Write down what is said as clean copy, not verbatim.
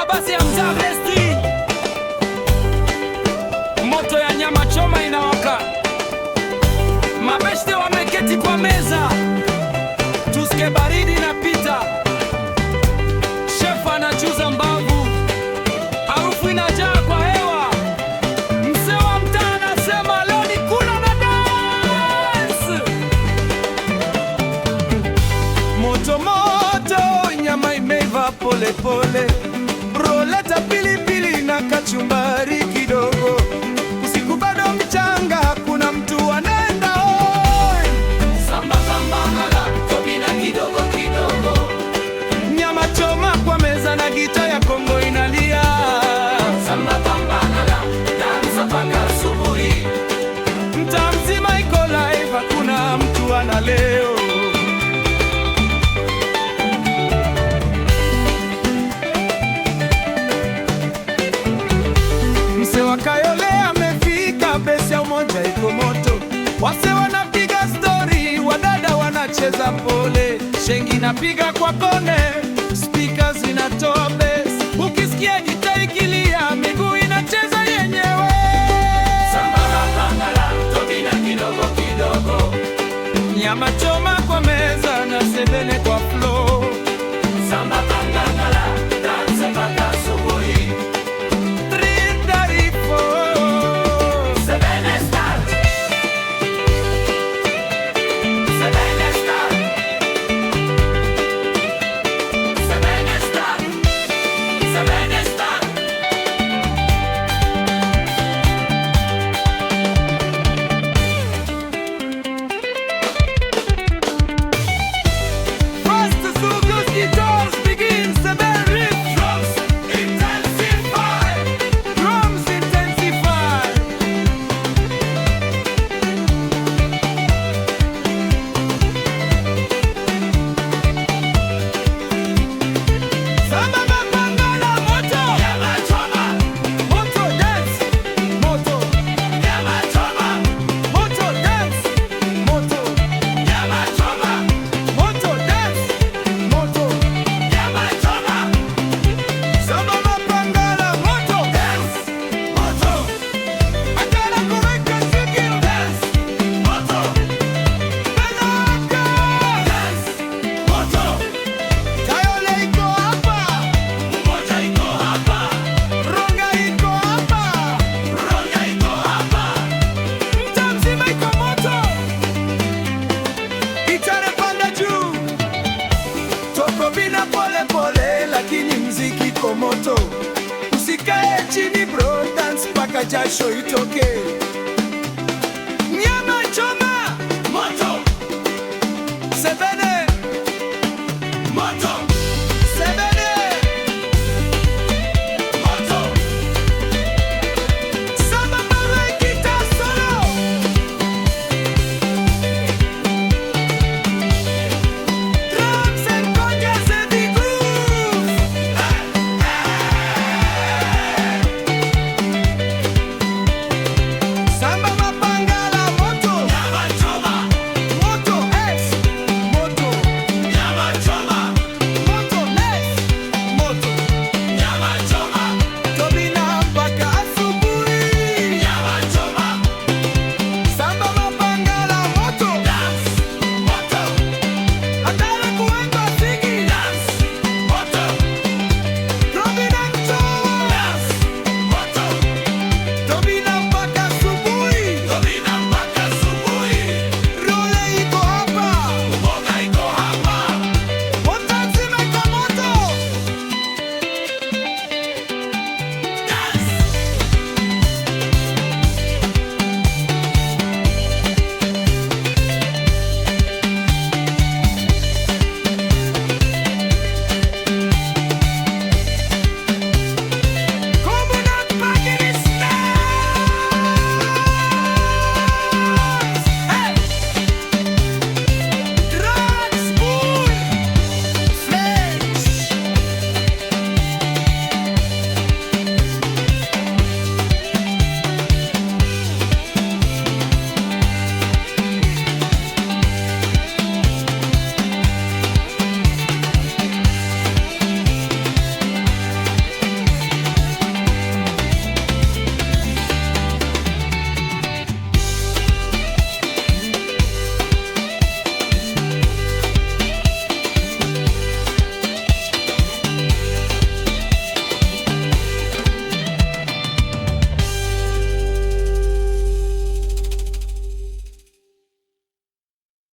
basi ya mtaa Vesti, moto ya nyama choma inawaka, mabeshte wameketi kwa meza, tuske baridi na pita, chef anachuza mbavu, harufu inajaa kwa hewa, mzee wa mtaa anasema leo ni kula na dance. Moto moto, nyama imeiva pole pole, bro leta pilipili na kachumbari kidogo, usiku bado mchanga, hakuna mtu anaenda oi. Samba samba ngala, tobina kidogo kidogo. Nyama choma kwa meza na gita ya Kongo inalia. Samba samba ngala, dansa mpaka asubuhi. Mtaa mzima iko live, hakuna mtu ana leo. Mse wa Kayole amefika, besi ya umoja iko moto, wase wanapiga story, wadada wanacheza pole, shengi napiga kwa kone, speakers zinatoa bass, ukisikia gita ikilia, miguu inacheza yenyewe. Samba samba ngala, tobina kidogo kidogo. Nyama choma kwa meza na sebene kwa floor. Samba samba ngala, dansa mpaka asubuhi. 334 Sebene Star. Sebene Star. Sebene Star. Sebene Star. First Zugu's guitars begin, seven riff, Drums intensify. drums intensify. Samba mapangala moto, Nyama choma. moto dance, moto, Nyama choma. moto dance, moto, Nyama choma. moto dance, moto. Nyama choma. Samba mapangala moto, Dance. Moto. akala kuweka sikio, Dance. Moto. pelaka. Dance. Moto. Kayole iko hapa, Umoja iko hapa. Ronga iko hapa, Ronga iko hapa. mtaa mzima iko moto. Gitare panda juu, toko bina pole pole, lakini mziki iko moto. Usikae chini bro, dance mpaka jasho itoke. Nyama choma, Moto. sebene